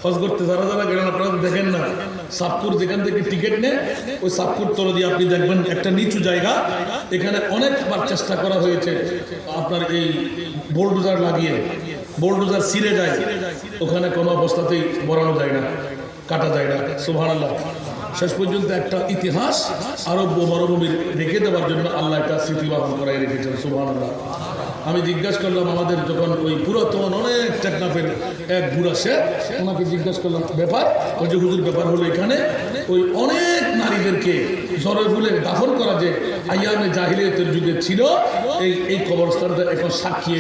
হজ করতে যারা যারা গেলেন আপনারা দেখেন না, সাতপুর যেখান থেকে টিকিট নেয় ওই সাতপুর তলে দিয়ে আপনি দেখবেন একটা নিচু জায়গা, এখানে অনেকবার চেষ্টা করা হয়েছে আপনার এই বোলডোজার লাগিয়ে, বোলডোজার ছিঁড়ে যায়, ওখানে কোনো অবস্থাতেই বরানো যায় না, কাটা যায় না। সুবহানাল্লাহ। শেষ পর্যন্ত একটা ইতিহাস আরব মরুভূমির রেখে দেওয়ার জন্য আল্লাহ একটা স্মৃতিবাহন করাই রেখেছেন। সুবহানাল্লাহ। আমি জিজ্ঞাসা করলাম আমাদের যখন ওই পুরাতন অনেক টেকনাফের এক বুড়া সে, ওনাকে জিজ্ঞাসা করলাম ব্যাপার, ওই যে হুজুর ব্যাপার হলো এখানে ওই অনেক নারীদেরকে জ্বরে ফুলে দাফন করা যে আইয়ামে জাহিলিয়াতের যুগে ছিল, এই কবরস্থানটা এখন সাক্ষী।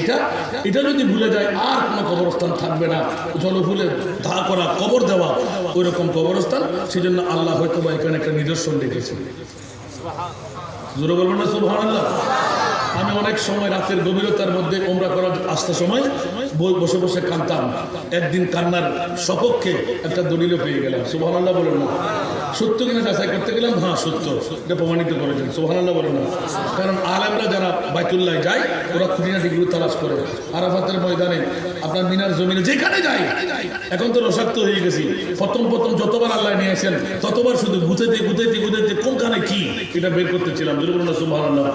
এটা যদি ভুলে যায় আর কোনো কবরস্থান থাকবে না, জলে ফুলে ধা করা কবর দেওয়া ওই রকম কবরস্থান। সেই জন্য আল্লাহ হয়তো বা এখানে একটা নিদর্শন রেখেছে। জোরে বলবেন না সুবহানাল্লাহ। আমি অনেক সময় রাতের গভীরতার মধ্যে ওমরা করার আসতে সময় বসে বসে কাঁদতাম। একদিন কান্নার সপক্ষে একটা দলিলও পেয়ে গেলাম। সুবহানাল্লাহ বলেন না। সত্য কিনা যাচাই করতে গেলাম, হ্যাঁ সত্য, এটা প্রমাণিত করেছেন। সুবহানাল্লাহ বলেন না। কারণ আলেমরা যারা বাইতুল্লাহ যায় ওরা খুঁটিনাটিগুলো তালাশ করে। আরাফাতের ময়দানে আপনার মিনার জমিনে যেখানে যায়, এখন তো রসাক্ত হয়ে গেছি, প্রথম যতবার আল্লাহ নিয়ে আসেন ততবার শুধু গুঁতেতে কোনখানে কি এটা বের করতেছিলাম। সুবহানাল্লাহ।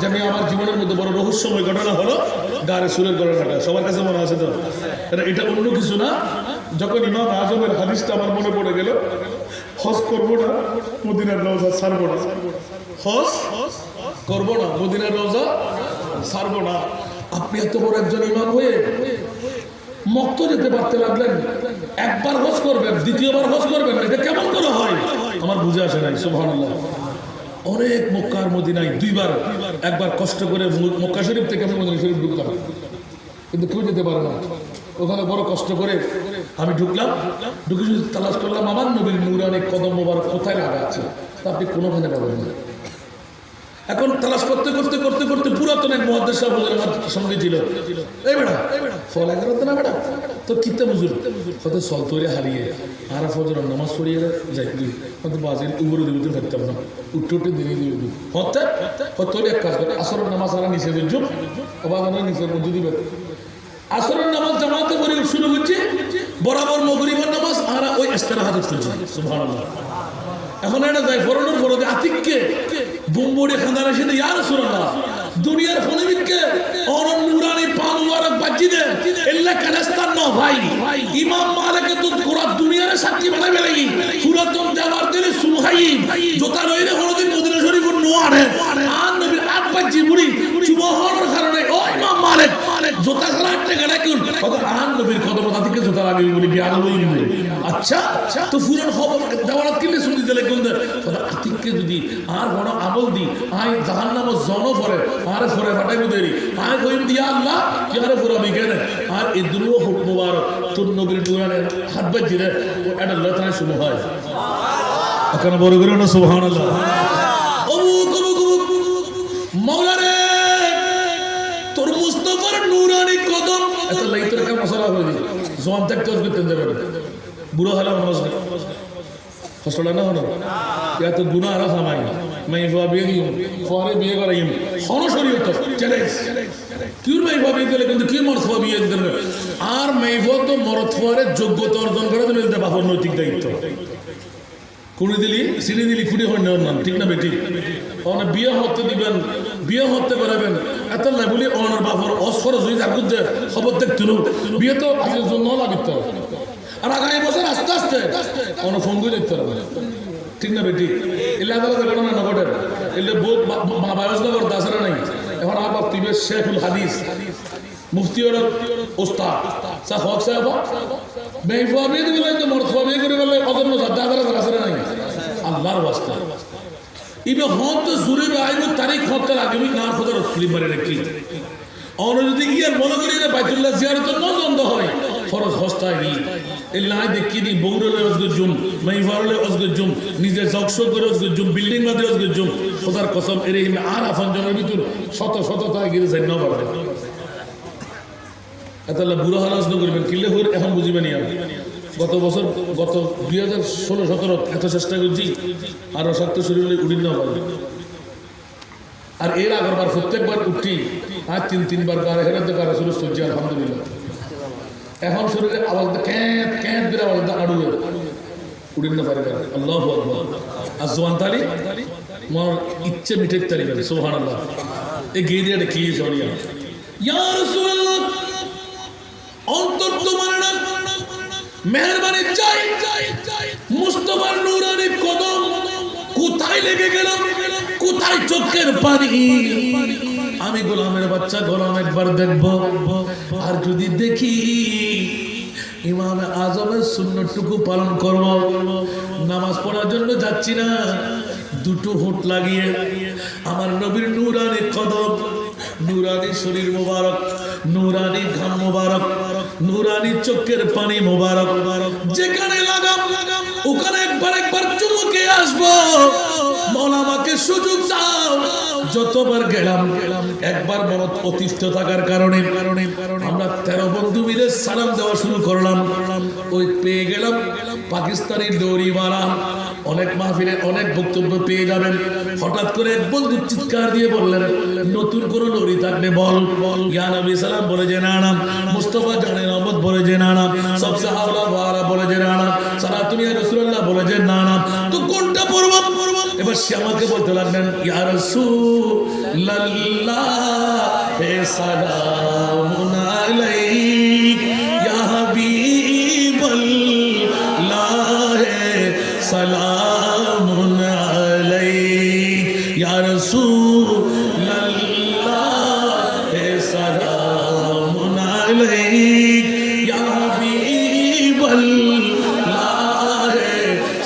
যেমন আমার জীবনের মধ্যে বড় রহস্যময় ঘটনা হলো গারে সুরের ঘটনাটা, সবার কাছে মনে আছে তো? এটা অন্য কিছু না। যখন ইমাম আজমের হাদিসটা আমার মনে পড়ে গেল, হজ করবো না, মদিনার রওজা ছাড়বো না, হজ করবো না, মদিনার রওজা ছাড়বো না। আপনি এত বড় একজন ইমাম হয়ে মক্কা যেতে পারতে লাগলেন, একবার হজ করবেন, দ্বিতীয়বার হজ করবেন, এটা কেমন করে হয়? আমার বুঝে আসে নাই। সুবহানাল্লাহ। অনেক মক্কার মদিনায় দুইবার, একবার কষ্ট করে মক্কা শরীফ থেকে আমি মদিনা শরীফ ঢুকলাম, কিন্তু কেউ যেতে পারে না। ওখানে বড় কষ্ট করে আমি ঢুকলাম, ঢুকে শুধু তালাশ করলাম আমার নবীর নূরানি কদম মোবারক কোথায় লাগা আছে, তা আপনি কোনোখানে পাবেন না। এখন তালাশ করতে করতে করতে করতে পুরাতন এক মুহাদ্দিস সাহেব আমার সঙ্গে ছিল, এই বেটা ফল এগারোতে না বেটা তোর কিত্তে বুঝুর কত সল তৈরি হারিয়ে আর ফজর নামাজ পড়িয়ে যাই কত বাজে উপরে দিবি তুই থাকতাম না, উঠতে উঠতে দিনে দিবি হতে হতে এক কাজ করে আসরের নামাজ আরা নিচে যুগ অবাধ নিচে মধ্যে দিবে। আসরের নামাজ জামাতে করে শুরু হচ্ছে, বরাবর মগরিবের নামাজ আর ওই ইস্তেরাহাত চলছে। সুবহানাল্লাহ। এখন এটা যাই ফরনের ফরদে আতিককে বুমবড়ে খান্দার এসে ইয়া রাসূলুল্লাহ দুনিয়ার ফোনেমিককে অরন নুরানি পান মুবারক বাজি দে ইল্লা কালাস্তান ন ভাই ইমাম মালিক তো পুরো দুনিয়ার সাক্ষী বানাই বেলাই পুরাতন জামার দিলে সুহাই জোতা রইরে হরদিন মদিনা শরীফের নোয়ারে আন নবীর আট বাজি বুড়ি চুবহর কারণে ও ইমাম মালিক জোতা খালাতে গড়া কি কত আন নবীর কদম তাতিকে জোতা লাগবে বলি বিয়ার লই বলি। আচ্ছা তো ফুরন খবর দাওয়াত কিলে শুনি দিলে কোন কত আতিককে যদি আর বড় আমল দি আই জাহান্নাম জন পরে আর পরে ফাটাইবো দেরি আই কইম দিয়া আল্লাহ ইয়ারে পুরো বিকেনে আর এই দুনিয়া হুক মুবারক তোর নবীর নুরানের হাত বাজি রে এটা আল্লাহ তাআলা শুনো হয়। এখন বড় করে না সুবহানাল্লাহ। ও মাওলা রে তোর মুস্তাফার নুরানি কদম এত লাইতর কা মশলা হইলি জবান তক তোজ করতে দেবে বুড়ো হলো নামাজ ফসলা না হলো ইয়া তো গুনাহ আর সামাই মাই ভাবিয়ে দিও ফরে বিয়ে করাইম হন শরীয়ত চ্যালেঞ্জ কিউর মাই ভাবিয়ে দিলে কিন্তু কি মর্দ ভাবিয়ে দিলে আর মাই তো মর্দ ফরে যোগ্যতা অর্জন করে দিলে এটা বাবার নৈতিক দায়িত্ব। কুড়ি দিলি সিনি দিলি খুঁড়ি হয় না, ঠিক না বেটি? অনেক বিয়ে হতে দিবেন, বিয়ে হতে করাবেন এত না বলি অনার বাবার অস্ফরজ হয়ে যার মধ্যে খবর দেখতে বিয়ে তো আজকের জন্য লাগিতে আর আগামী বছর আস্তে আস্তে অনেক ফোন করে দেখতে হবে, ঠিক না বেটি? এলে আদালত দেখো না নগরের এলে বহুত বায়োজনগর দাসেরা নাই। এখন আমার বাপ তিবের শেখুল হাদিস মুফতি ওস্তাদ সা হক সাহেব মেয়ে ফাবিয়ে দিলে তো মর্দ ফাবিয়ে করে বললে অজন্য দাদারা দাসেরা নাই আল্লাহর ওয়াস্তে ইবে হন তো জুরে আইবো তারিখ হতে লাগবে না খোদার ফিলিমারে রাখি অন যদি ইয়ার মনে করি না বাইতুল্লাহ জিয়ারত নজন্দ হয় ফরজ হস্তায় এল্লাহ দেখি দি বগুড়ালে অজগর জুম মাইফারলে অজগর জুম নিজে জকশো করে অজগর জুম বিল্ডিং বাদে অজগর জুম খোদার কসম এর আর আফন জনের ভিতর শত শত তাই গিয়ে যায় না পারবে এতলা বুড়ো হালাসন করবেন কিল্লে হইর এখন বুঝিবেন আর গত বছর গত 2016-17 এত চেষ্টা করছি আর অশক্ত শরীরে উড়ি না পারবে আর এর আগরবার প্রত্যেকবার উঠি আর তিনবার গাড়ি হেরাতে গাড়ি শুরু করছি আলহামদুলিল্লাহ। এখন শরীরে আওয়াজ ক্যাঁত ক্যাঁত বের আওয়াজ আড়ুয়ে উড়িন না পারে আল্লাহু আকবার আর জোয়ান তালি মোর ইচ্ছে মিটে তালি করে সুবহানাল্লাহ এই গিরিয়াটা কি জড়িয়া ইয়া রাসূলুল্লাহ অন্তর তোমার না মেহেরবানি চাই মুস্তাফার নূরানি কদম কোথায় লেগে গেল কোথায় চোখের পানি আমি গোলামের বাচ্চা গোলাম একবার দেখব আর যদি দেখি ইমাম আজমের সুন্নতটুকু পালন করব নামাজ পড়ার জন্য যাচ্ছি না দুটো হোঁট লাগিয়ে আমার নবীর নূরানি কদম নূরানি শরীর মোবারক নূরানি ঘাম মোবারক নূরানি চোখের পানি মোবারক যেখানে লাগাম ওখানে একবার চুমুকে আসবো মৌলা আমাকে সুযোগ দাও যতবার গেলাম একবার মনত অতিষ্ঠ থাকার কারণে আমরা 13 বন্ধু মিলে সালাম দেওয়া শুরু করলাম ওই পেয়ে গেলাম পাকিস্তানি দড়িওয়ালা অনেক মাহফিলে অনেক বক্তব্য পেয়ে যাবেন হঠাৎ করে এক বন্ধু চিৎকার দিয়ে বললেন নতুন কোন দড়ি থাকলে বল ইয়া নবী সালাম বলে যে না না মুস্তাফা জানে রহমত বলে যে না না সব সাহাবা ওয়ারা বলে যে না না সালাতুন ইয়া রাসূলুল্লাহ বলে যে না না তো কোনটা পড়ব এবার সে আমাকে বলতে লাগলেন ইয়া রাসূলুল্লাহ হে সালামুন আলাইক ইয়া হাবিবাল্লাহ সালামুন আলাইক ইয়া রাসূলুল্লাহ হে সালামুন আলাইক ইয়া হাবিবাল্লাহ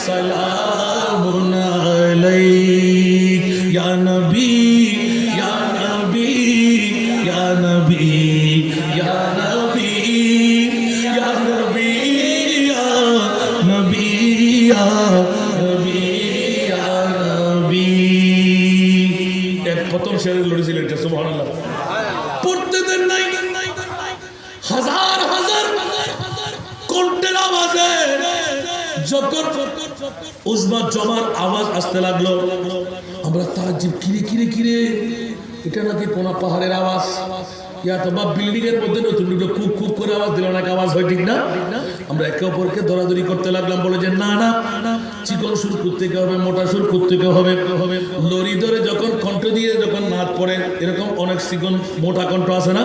সালামুন আলাইক ইয়া নবী ইয়া নবী ইয়া নবী ইয়া নবী ইয়া নবী ইয়া নবী ইয়া নবী ইয়া নবী এক প্রথম শেরের লড়েছিল এটা সুবহানাল্লাহ পড়তে দেন নাই হাজার হাজার কণ্ঠের আওয়াজে যখন উজমা জমার আওয়াজ আসতে লাগলো আমরা তাজ্জুব কিরে কিরে এটা নাকি কোন পাহাড়ের আওয়াজ ইয়া তো বা বিল্ডিং এর মধ্যে নতুন দুটো কুক কুক করে আওয়াজ দিল অনেক আওয়াজ হয় ঠিক না আমরা একে অপরকে দরাদরি করতে লাগলাম বলে যে না না চিকন সুর করতে হবে মোটা সুর করতে হবে লরি ধরে যখন কণ্ঠ দিয়ে যখন নাচ পড়ে এরকম অনেক চিকন মোটা কণ্ঠ আছে না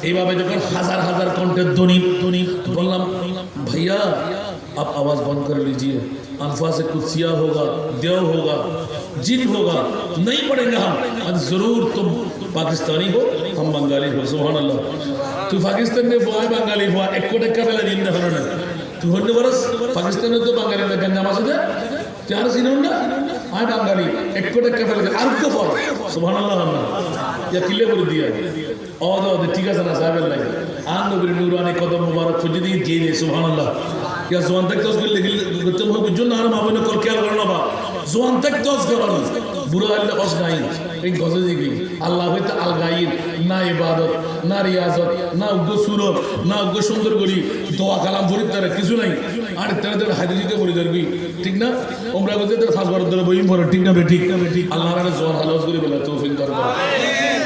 এইভাবে যখন হাজার হাজার কণ্ঠের ধ্বনি বললাম भैया आप आवाज बंद कर लीजिए अल्फाज कुदसिया होगा देव होगा जिन होगा नहीं पढ़ेंगे हम आज जरूर तुम पाकिस्तानी हो हम बंगाली हो सुभान अल्लाह तू पाकिस्तान में बॉय बंगाली हुआ एक को टक्का पहले दिन देखो ना तू होने बरस पाकिस्तान में तो बंगाली में गंजा मासूद है चार सीनों ना आए बंगाली एक को टक्का पहले अर्थ को पढ़ सुभान अल्लाह हमने या किले बोल दिया और ठीक है सना साहब अल्लाह आन नबी नूरानी कदम मुबारक फुजदी जीने सुभान अल्लाह या जुआन तक तोस तुम हो गुजन ना मावने कल क्या करना बा जुआन तक तोस करो बुरा अल्लाह ओस नहीं एक गजे दिगी अल्लाह होता अल गायब ना इबादत ना रियाजत ना उगो सूरत ना उगो सुंदर गरी দোয়া কালাম পড়ি তার কিছু নাই আর তাদের হাদিসে পড়ি ধরবি ঠিক না ওমরা গজে তার ফাঁস বড় ধরে বই পড়ে ঠিক না বেঠিক আল্লাহর আরে জোর হালাস করে বলে তৌফিক দান করে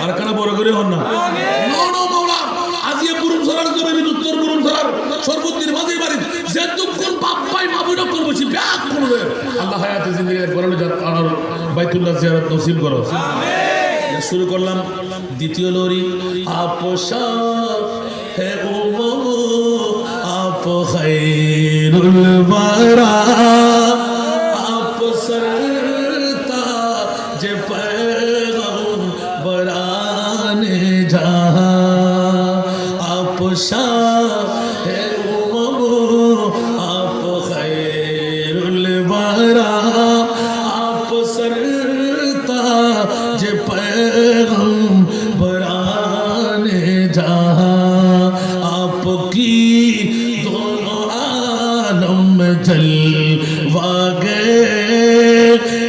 আর কানা বড় করে হন না নো মাওলা আজিয়ে পুরুম সরার জমিন উত্তর পুরুম সরার সর্বদিন মাঝে বাড়ি যেতক্ষণ বাপ ভাই মাবুনা করব সে ব্যাক করবে আল্লাহ হায়াতে জিন্দেগি বড় আর বাইতুল্লাহ জিয়ারত নসিব করো আমিন শুরু করলাম দ্বিতীয় লরি আপসা হে উমো आप खैरुल वरा आप सरता जे पैगंबराने जहां आप शाह है उम्मो आप खैरुल वरा आप सरता जे पैगंबराने जहां आपकी जलवा गए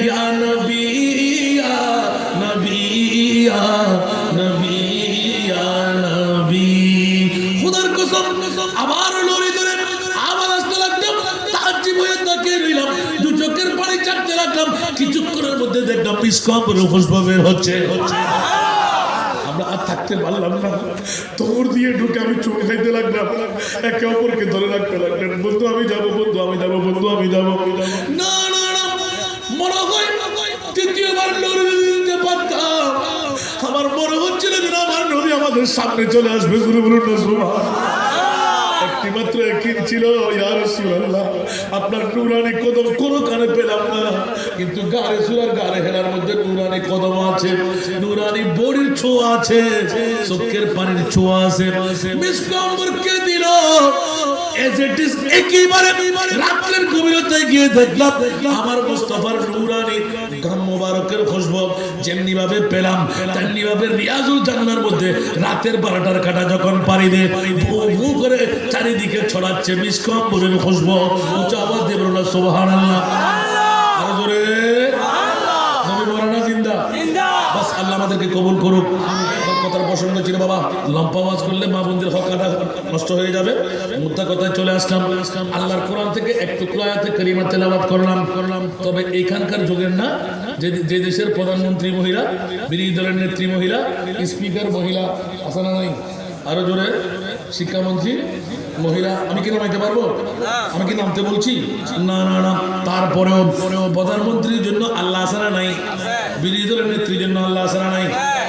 या नबी या नबी या नबी या नबी खुदार कसम আবার লরি ধরে আবার আসতে লাগলাম তাজ্জুব হয়ে তাকিয়ে রইলাম দু চোখের পানি চাটতে লাগলাম কিছুক্ষণের মধ্যে দেখলাম পিসকম রুফস বের হচ্ছে আমরা আর থাকতে পারলাম না, তোর দিয়ে ঢুকে আমি চুমু খাইতে লাগলাম, একে অপরকে ধরে রাখতে লাগলেন, বন্ধু আমি যাবো, বন্ধু আমি যাবো, বন্ধু আমি যাবো। না না না, মনে হয় তৃতীয়বার নবী দিতে পারতাম। আমার মনে হচ্ছিল যে আমার নবী আমাদের সামনে চলে আসবে। জোরে বলুন না সুবহানাল্লাহ। একটি মাত্র একদিন ছিল, ইয়া রাসূলুল্লাহ আপনার নূরানি কদম কোন কানে পেলাম না, কিন্তু গারে সুরার গারে হেলার মধ্যে নূরানি কদম আছে, নূরানি বড়ির ছোঁয়া আছে, চোখের পানির ছোঁয়া আছে। মিসকাম্বরকে দিল এজ ইট ইজ, একেবারে রাতের গভীরতায় গিয়ে দেখলাম আমার মুস্তাফার নূরানি গাম মোবারকের খুশবু যেমনি ভাবে পেলাম, তেমনি ভাবে রিয়াজুল জান্নার মধ্যে রাতের 12টার কাঁটা যখন পাড়ি দিয়ে ভু ভু করে চারিদিকে ছড়াচ্ছে মিসকাম্বরের খুশবু। উচ্চ আওয়াজ দিয়ে বলুন সুবহানাল্লাহ। আরো জোরে নবী মরানা জিন্দা। বাস আল্লাহ আমাদেরকে কবুল করুক। কথার প্রসঙ্গ ছিল বাবা, লম্পা ওয়াজ করলে মা বোনদের হক আদা নষ্ট হয়ে যাবে। মুদ্রা কথায় চলে আসলাম। আল্লাহর কোরআন থেকে এক টুকরো আয়াতে কারিমা তেলাওয়াত করলাম। তবে এইখানকার যুগের না, যে দেশের প্রধানমন্ত্রী মহিলা, বিরোধী দলের নেত্রী মহিলা, স্পিকার মহিলা আছে না নাই? আরো জোরে শিক্ষামন্ত্রী মহিলা। আমি কি নামাইতে পারবো? আমি কি নামতে বলছি? না না না। তারপরেও প্রধানমন্ত্রীর জন্য আল্লাহ আসানা নাই, বিরোধী দলের নেত্রীর জন্য আল্লাহ আসানা নাই,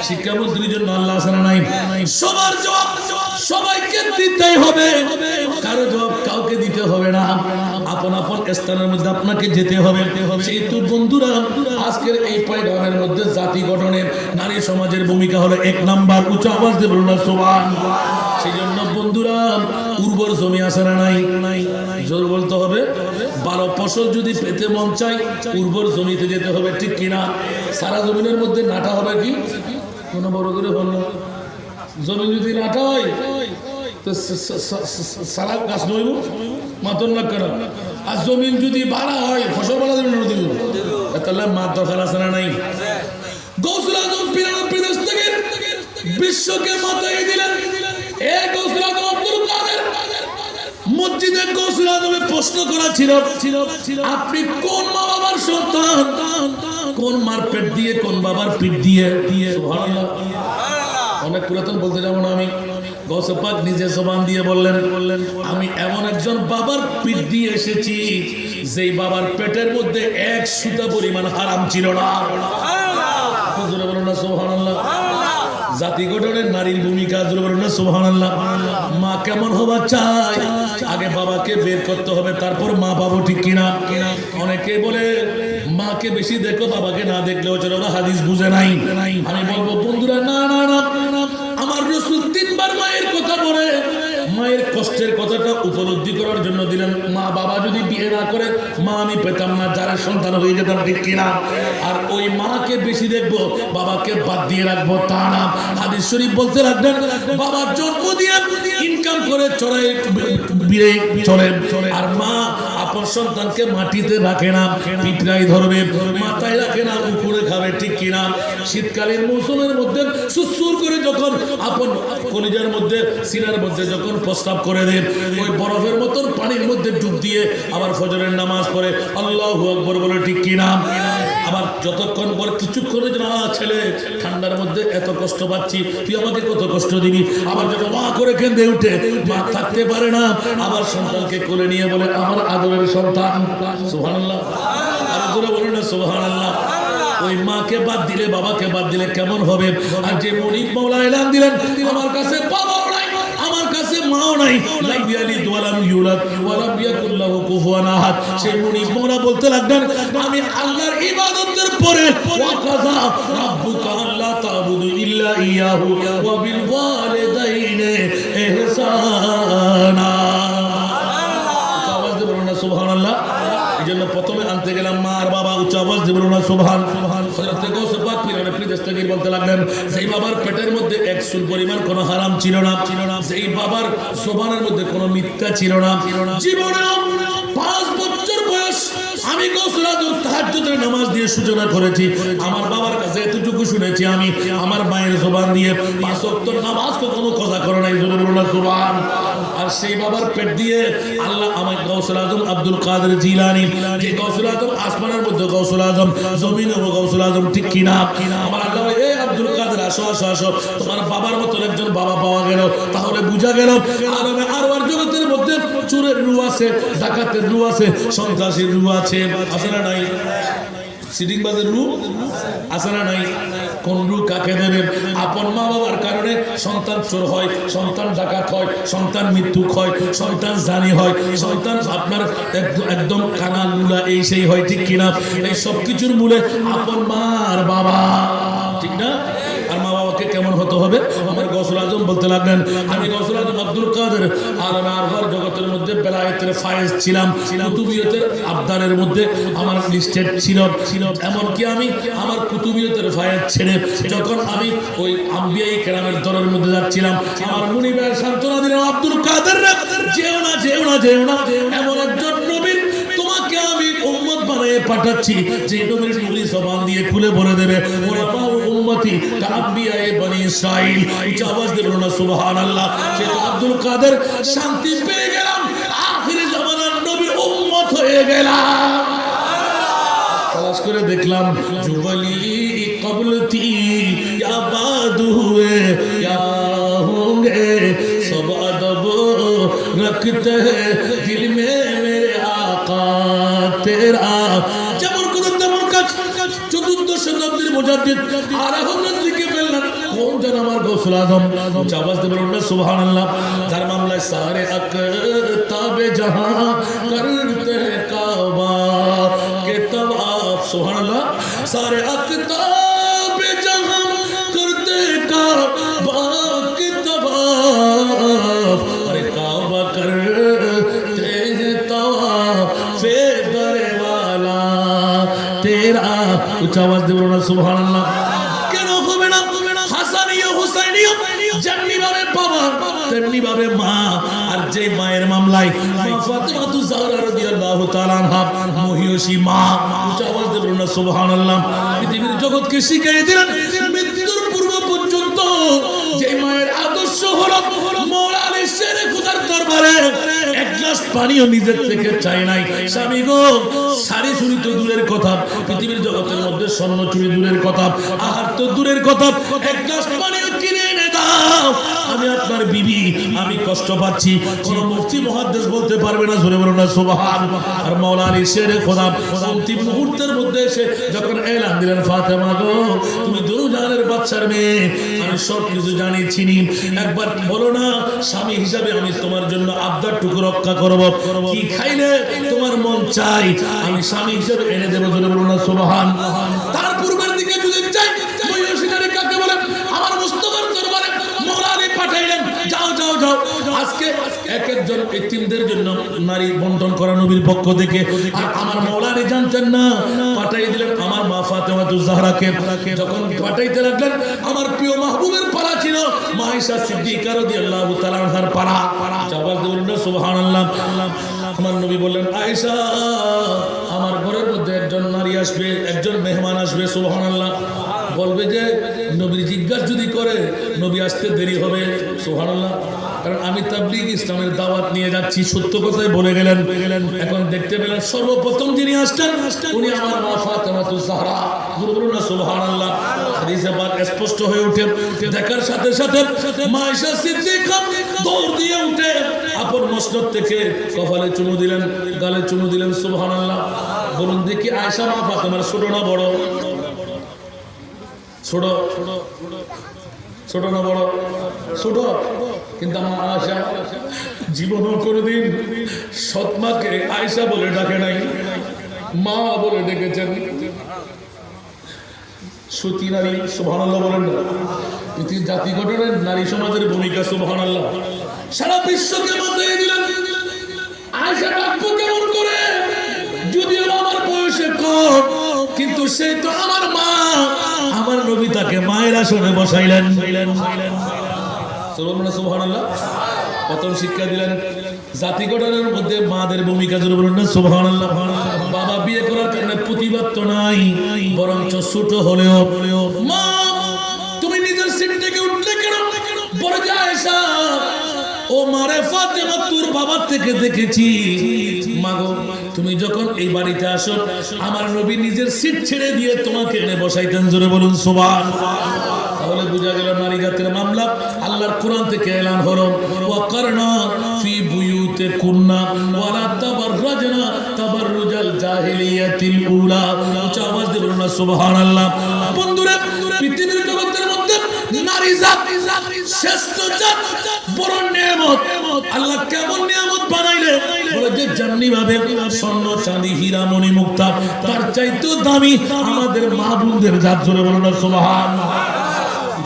শিক্ষামন্ত্রীর জন্য আল্লাহ আসানা নাই। সবার জবাব সবাইকে দিতেই হবে, কারো জবাব কাউকে দিতে হবে না। আপন আপন স্থানের মধ্যে আপনাকে যেতে হবে। সেহেতু বন্ধুরা, আজকের এই পয়গামের মধ্যে জাতি গঠনের নারী সমাজের ভূমিকা হলো 1 নাম্বার। উচ্চ আওয়াজ দিয়ে বলুন সুবহানাল্লাহ। সেই জন্য বন্ধুরা, উর্বর জমি আছে না নাই? জোর বলতে হবে। 12 ফসল যদি পেতে মন চাই, উর্বর জমিতে যেতে হবে, ঠিক কিনা? সারা জমিনের মধ্যে নাটা হবে কি কোনো বড় করে হলো, জমি যদি নাটা হয় তো সারা গাছ নইব মাতন না কেন। আর জমিন যদি বাড়া হয়, ফসল বাড়া যাবে না, দিব তাহলে মাত দরকার আছে না নাই? গৌসুল আজম 92 দেশ থেকে বিশ্বকে মাথায় দিলেন। এই গৌসুল আজম আব্দুল কাদের মসজিদে গৌসুল আজমে প্রশ্ন করা ছিল, আপনি কোন মা বাবার সন্তান? কোন মার পেট দিয়ে, কোন বাবার পিঠ দিয়ে? সুবহানাল্লাহ। অনেক পুরাতন বলতে যাবো না আমি। গৌসে পাক নিজে জবান দিয়ে বললেন, আমি এমন একজন বাবার পিঠ দিয়ে এসেছি যেই বাবার পেটের মধ্যে 1 সুতা পরিমাণ হারাম ছিল না। জোরে বলুন না সুবহানাল্লাহ। জাতি গঠনের নারীর ভূমিকা, জোরে বলুন না সুবহানাল্লাহ। মা কেমন হওয়া চাই? আগে বাবাকে বের করতে হবে, তারপর মা পাবো, ঠিক কিনা? অনেকে বলে মাকে বেশি দেখো, বাবাকে না দেখলেও চলো, হাদিস বুঝে নাই। আমি বলবো বন্ধুরা, না না না, আমার রাসূল 3 বার মায়ের কথা বলে মায়ের কষ্টের কথাটা উপলব্ধি করার জন্য দিলেন। মা বাবা যদি বিয়ে না করে মা আমি পেতাম না, যারা সন্তান হয়ে যেতাম, ঠিক কিনা? আর ওই মাকে বেশি দেখবো, বাবাকে বাদ দিয়ে রাখবো তা না। হাদিস শরীফ বলতে লাগলেন, বাবার জন্ম দিয়ে ইনকাম করে চড়াই বিয়ে চলে, আর মা আপন সন্তানকে মাটিতে রাখে না, পিঁপড়ায় ধরবে, মাথায় রাখে না, উপরে খাবে, ঠিক কিনা? শীতকালীন মৌসুমের মধ্যে সুসুর করে যখন আপন কলিজার মধ্যে, সিনার মধ্যে যখন প্রস্তাব করে দেন, ওই বরফের মতন পানির মধ্যে ডুব দিয়ে আবার ফজরের নামাজ পড়ে আল্লাহু আকবার বলে, ঠিক কিনা? আবার যতক্ষণ পর কিছুক্ষণে না, ছেলে ঠান্ডার মধ্যে এত কষ্ট পাচ্ছি, তুই আমাকে কত কষ্ট দিবি। আবার যখন মা করে কেঁদে উঠে, মা থাকতে পারে না, আবার সন্তানকে কোলে নিয়ে বলে, আমার আদরের সন্তান। সুবহানাল্লাহ। আর জোরে বলুন না সুবহানাল্লাহ। ওই মাকে বাদ দিলে, বাবাকে বাদ দিলে কেমন হবে? আর যে মনিব মাওলা এলান দিলেন, আমার কাছে বাবাও নাই, আমার কাছে মাও নাই, লাম ইয়ালিদ ওয়া লাম ইউলাদ ওয়া লাম ইয়াকুল লাহু কুফুয়ান আহাদ। সেই মনিব মাওলা বলতে লাগলেন, আমি আল্লাহর ইবাদতের পরে ওয়া কাযা রাব্বুকা আল্লা তা'বুদু ইল্লা ইয়াহু ওয়া বিল ওয়ালিদাইনি ইহসানা। আওয়াজ দিয়ে বলুন না সুবহানাল্লাহ। এই জন্য প্রথমে আনতে গেলাম মা আর বাবা। উচ্চ আওয়াজ দিয়ে বলুন না সুবহান। হযরত গৌস পাক পীর দস্তগীর বলতে লাগলেন, যেই বাবার পেটের মধ্যে 1 চুল পরিমাণ কোনো হারাম ছিল না, যেই বাবার জবানের মধ্যে কোনো মিথ্যা ছিল না। জীবনে 5 বছর বয়স আমি গৌসুল আজম তাহাজ্জুদের নামাজ দিয়ে সূচনা করেছি। আমার বাবার কাছে এতটুকু শুনেছি আমি, আমার মায়ের জবান দিয়ে 5 ওয়াক্ত নামাজ কখনো কাজা করে নাই, জোরে বলুন না সুবহান। আর সেই বাবার পেট দিয়ে আল্লাহ আমার গৌসুল আজম আব্দুল কাদের জিলানী, যে গৌসুল আজম আসমানের মধ্যে গৌসুল আজম, জমিনে গৌসুল আজম, ঠিক কিনা? আমার আল্লাহ এই আব্দুল কাদের আসো আসো আসো, তোমার বাবার মতো একজন বাবা পাওয়া গেল। তাহলে বোঝা গেল আলমে আরওয়ার জগতের মধ্যে চোরের রূহ আছে, ডাকাতের রূহ আছে, সন্ত্রাসীর রূহ আছে, আছে না নাই? সিটিংবাজের রূহ আছে না নাই? কোন রূহ কাকে দেবেন? আপন মা বাবার কারণে সন্তান চোর হয়, সন্তান ডাকাত হয়, সন্তান মৃত্যুক হয়, সন্তান জানি হয়, সন্তান আপনার একদম কানা লুলা এই সেই হয়, ঠিক কিনা? এই সব কিছুর মূলে আপন মার বাবা, ঠিক না? আর মা বাবাকে কেমন হতে হবে? আমার গৌসুল আজম বলতে লাগলেন, আমি গৌসুল আজম আব্দুল কাদের আলমে আরওয়ার জগতের মধ্যে বেলায়েতের ফায়েজ ছিলাম, কুতুবিয়তের আবদারের মধ্যে আমার লিস্টেড ছিল। এমনকি আমি আমার কুতুবিয়তের ফায়েজ ছেড়ে যখন আমি ওই আম্বিয়াই কেরামের দলের মধ্যে যাচ্ছিলাম, আমার মুনিবের সান্ত্বনা দিলেন, আব্দুল কাদের যেও না যেও না যেও না, এমন একজন নবীর তোমাকে আমি উম্মত বানিয়ে পাঠাচ্ছি যে নবীর মুলি জবান দিয়ে খুলে বলে দেবে, ওরা পাও উম্মতি কা আম্বিয়ায়ে বনি ইসরাইল। উচ্চ আওয়াজ দিয়ে বলুন না সুবহানাল্লাহ। সে তো আব্দুল কাদের শান্তি পেয়ে গেলাম, আখিরি জামানার নবীর উম্মত হয়ে গেলাম। তালাশ করে দেখলাম জুবলি কবল থি ইয়া বাদ হুয়ে ইয়া হোंगे सब अदब रखते हैं दिल में मेरे आका तेरा। যেমন কোন তেমন কাজ। চতুর্থ শতাব্দীর মুজাদ্দিদ আর এখন লিখে ফেললেন কোন যেন আমার গৌসুল আজম। আওয়াজ দিয়ে বলুন না সুবহানাল্লাহ। যার মামলায় সারে আকতাবে জাহাं করতে কাবা के तवाफ, सुभानअल्लाह, सारे अक़ताब जहां करते काबा के तवाफ, अरे काबा करते हैं तवाफ दरे वाला तेरा। उच्च आवाज दे बोलो ना सुभानअल्लाह। কেন হবে না? হাসানিয়া হুসাইনিয়া যেমনি ভাবে বাবা তেমনি ভাবে মা। আর যে মায়ের মামলায় মা ফাতেমাতু জাহরা রাদিয়াল্লাহু তাআলা আনহা মহিয়সী মা। উচ্চ আওয়াজ দিয়ে বলুন না সুবহানাল্লাহ। পৃথিবীর জগৎকে শিখিয়ে দিলেন মৃত্যুর পূর্ব পর্যন্ত যে মায়ের আদর্শ হলো মওলা আলী শেরে খুদার দরবারে এক গ্লাস পানিও নিজের থেকে চাই নাই। স্বামী গো, শাড়ি চুরি তো দূরের কথা, পৃথিবীর জগতের মধ্যে স্বর্ণ চুরি দূরের কথা, আহার তো দূরের কথা, এক গ্লাস পানিও কিনে এনে দাও, আমি আপনার বিবি, আমি কষ্ট পাচ্ছি। কোন মুফতি মুহাদ্দিস বলতে পারবে না, জোরে বলুন না সুবহান। আর মাওলা আলী শেরে খোদা অন্তিম মুহূর্তের মধ্যে এসে যখন এলান দিলেন, ফাতেমা গো তুমি দুরুজানের বাচ্চার মেয়ে, আমি সব কিছু জানি চিনি, একবার বলো না স্বামী হিসাবে আমি তোমার জন্য আবদারটুকু রক্ষা করব, কি খাইলে তোমার মন চাই আমি স্বামী হিসাবে এনে দেবো, জোরে বলুন না সুবহান। তার পূর্বের দিকে যদি চাই মহিয়সী কাকে বলে আমার মুস্তাফার দরবারে মাওলা আলী পাঠাইলেন, যাও যাও যাও আজকে এক একজন এতিমদের জন্য নারী বন্টন করা নবীর পক্ষ থেকে। আর আমার মাওলা আলী জানতেন না, পাঠাই দিলেন আমার মা ফাতেমাতু জাহরাকে। যখন পাঠাইতে লাগলেন আমার প্রিয় মাহবুবের পালা ছিল মা আয়েশা সিদ্দিকা রাদিয়াল্লাহু তাআলা আনহার পালা। জবাব দিলেন না সুবহানাল্লাহ। আমার নবী বললেন, আয়েশা আমার ঘরের মধ্যে একজন নারী আসবে, একজন মেহমান আসবে, সুবহানাল্লাহ। বলবে যে নবী জিজ্ঞাসা যদি করে নবী আসতে দেরি হবে, সুবহানাল্লাহ, কারণ আমি তাবলীগ ইসলামের দাওয়াত নিয়ে যাচ্ছি, সত্য কথাই বলে গেলেন। এখন দেখতে পেলেন সর্বপ্রথম যিনি আসছেন উনি আমার মা ফাতেমাতু জাহরা, বলুন না সুবহানাল্লাহ। হাদিসে পাক স্পষ্ট হয়ে ওঠে, দেখার সাথে সাথে মা আয়েশা সিদ্দিকা দৌড় দিয়ে উঠে আপন মসনদ থেকে কপালে চুমু দিলেন, গালে চুমু দিলেন, সুবহানাল্লাহ। বলুন দেখি আয়েশা মা ফাতেমার ছোট না বড়? ছোট, ছোট না বড়? ছোট। কিন্তু আমার আয়েশা জীবনও কোনোদিন সৎমাকে আয়েশা বলে ডাকে নাই, মা বলে ডেকেছেন। সতী নারী, সুবহানাল্লাহ বলেন না। পৃথিবীর জাতি গঠনের নারী সমাজের ভূমিকা, সুবহানাল্লাহ, সারা বিশ্বকে মাথায় দিলেন। আয়েশা ডাকবো কেমন করে? যদিও আমার বয়সে কম, কিন্তু সে তো আমার মা, আমার নবী তাকে মায়ের আসনে বসাইলেন। সুবহানাল্লাহ। প্রথম শিক্ষা দিলেন জাতি গঠনের মধ্যে মাদের ভূমিকা, জোরে বলুন না সুবহানাল্লাহ। বাবা বিয়ে করার কারণে প্রতিবাদ তো নাই, বরঞ্চ ছোট হলেও মা তুমি নিজের সিট থেকে উঠলে কেন? বলে যে আয়েশা ও মারে ফাতেমা তোর বাবার থেকে দেখেছি, মাগো তুমি যখন এই বাড়িতে আসো আমার নবী নিজের সিট ছেড়ে দিয়ে তোমাকে এনে বসাইতেন, জোরে বলুন সুবহানাল্লাহ। তাহলে বোঝা গেল নারী জাতির মামলা আল্লাহর কোরআন থেকে এলান হলো ওয়াকারনা ফি বুয়ুতিকুন্না ওয়ালা তাবাররাজনা তাবাররুজাল জাহিলিয়াতিল উলা। উচ্চ আওয়াজ দিয়ে বলুন সুবহানাল্লাহ। বন্ধুরা, পৃথিবীর জগতের মধ্যে নারী জাত শ্রেষ্ঠ জাত, বড় নিয়ামত। আল্লাহ কেমন নিয়ামত বানাইলে বলে যে যেমনি ভাবে স্বর্ণ চাঁদি হীরা মণি মুক্তা তার চাইতেও দামি আমাদের মা বোনদের জাত। জোরে বলুন সুবহানাল্লাহ।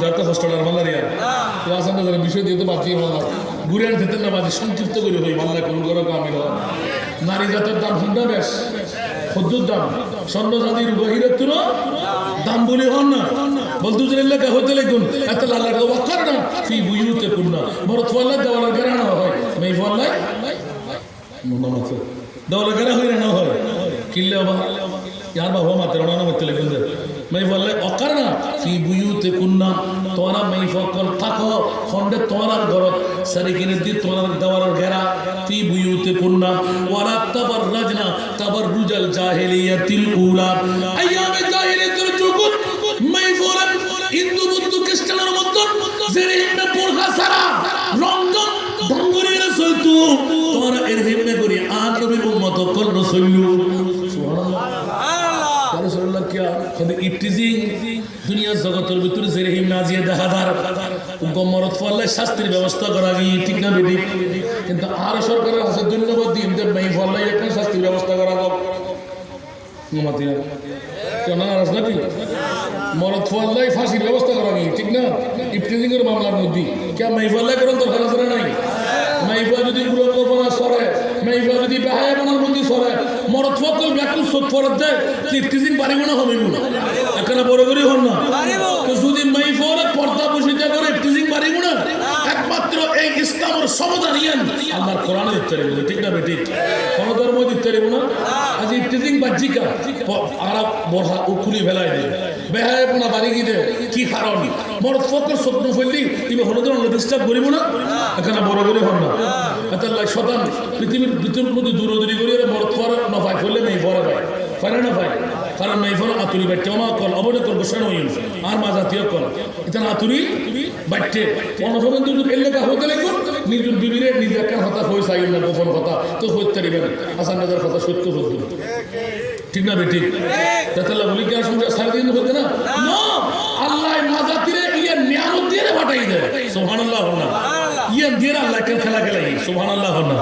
যত হোস্টেলের মালারিয়া তো আসামে যারা বিষয় দিয়ে তো বাঁচিয়ে মালা ঘুরে আনতে না বাজে সংক্ষিপ্ত করে হই মাল্লা কোন করো কামিল নারী জাতের দাম শুনতে বেশ খদ্দুর দাম স্বর্ণ চাঁদির বহিরের তুল দাম বলে হন না বলতে এলাকা হতে লেগুন এত লাল্লা ওয়াকার না ফি বুয়ুতিকুন্না বড় তোয়াল্লা দেওয়ালা গেরানো হয় মেই ফল্লাই দেওয়ালা গেরা হই না হয় কিল্লে বাবা यार बाबा माते रोना मत लेकिन मैं बोले अकरना फी बुयूतिकुन्ना तोरा मैं फकल ताको खंडे तोरा गरत सरिकिने दी तोरा दवार घेरा फी बुयूतिकुन्ना वला तबररजना तबररुजल जाहिलियातिल उला अय्यामे जाहिलियातिल जुगुत मैं बोले हिंदू बुद्ध খ্রিস্টানের মত জেরে হিমনে পোরখা সারা রংগন ঢঙ্গরে রাসূলতু তোরা এর হিমনে করি আর নবীর উম্মত কল রাসূলু সুবহানাল্লাহ। क्या इफ्तिजिंग दुनिया जगतर ভিতরে জেরহিম নাজিয়ে দেখাদার গমরত ফলে শাস্তির ব্যবস্থা করা গিয়ে ঠিক না বেটি কিন্তু আর সরকারের কাছে ধন্যবাদ দিন যে মেই ফলে একটা শাস্তির ব্যবস্থা করা হোক নমাতিয়া কেন আর নাকি মরত ফলে ফাঁসির ব্যবস্থা করা গিয়ে ঠিক না ইফতিজিং এর মামলার মধ্যে কে মেই ফলে করেন তো খালাস নাই মেইফা যদি পুরোপনা সরে মেইফা যদি বেহায়াপনার মধ্যে সরে মরত ফকল ব্যাকুল সত ফরত দেয় ইফতিজিং পারিব না হবে না এখানে বড় করে হন না তো যদি মেইফারে পর্দা বসিতে করে ইফতিজিং পারিব না একমাত্র এই ইসলামের সমাধান ইয়ান আল্লাহর কোরআনে দিতে পারবে ঠিক না বেটি কোন ধর্ম দিতে পারবে না আজ ইফতিজিং বাজিকা আর বড়া উকুলি ফেলাই দেয় বেহায়াপনা বাড়ি গিয়ে কি কারণ মরত ফকল স্বপ্ন ফেললি তুমি হলো ধরনের ডিস্টার্ব করিব না এখানে বড় করে হন না এতাল্লাহ শতান পৃথিবীর ভিতর মধ্যে দূরদূরি করে মরত ফর নফাই করলে মেই ফরে পায় পারে না পায় কারণ মেই ফর আতুরি বাট্টে অমা কল অবনে কল বসান হইন আর মা জাতীয় কল ইতান আতুরি বাট্টে অনফবেন দুটো এলাকা হতে লেগুন নিজুর বিবিরে নিজে একটা কথা হয়ে চাইল না গোপন কথা তো হইতে পারিবেন আসান নাজার কথা সত্য সত্য ঠিক না বেটি এতাল্লাহ বলি কি আর সংসার সারাদিন হতে না আল্লাহ মা জাতিরে ইয়ে নিয়ামত দিয়ে পাঠাই দেয় সুবহানাল্লাহ না ইয়ে দিয়ে আল্লাহ খেলা খেলাই সুবহানাল্লাহ না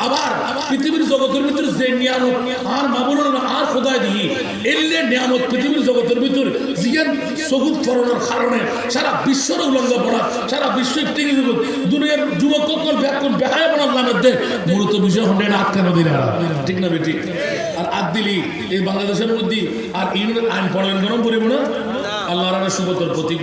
আবার পৃথিবীর জগতের ভিতর যে নিয়ামত আর মামুনের আর খোদায় দিই এলে নিয়ামত পৃথিবীর জগতের ভিতর জিয়ান সবুজ ফরনের কারণে সারা বিশ্বর উলঙ্গ পড়া সারা বিশ্ব টিকে জগৎ দুনিয়ার যুবক কল ব্যাকুল বেহায়া বনার নামের দে মূলত বিষয় হন্ডে না আটকানো দিন ঠিক না বেটি আর আদ দিলি এই বাংলাদেশের মধ্যে আর ইউনিয়ন আইন পড়বেন গরম পড়িব না আল্লাহর সুবতর প্রতীক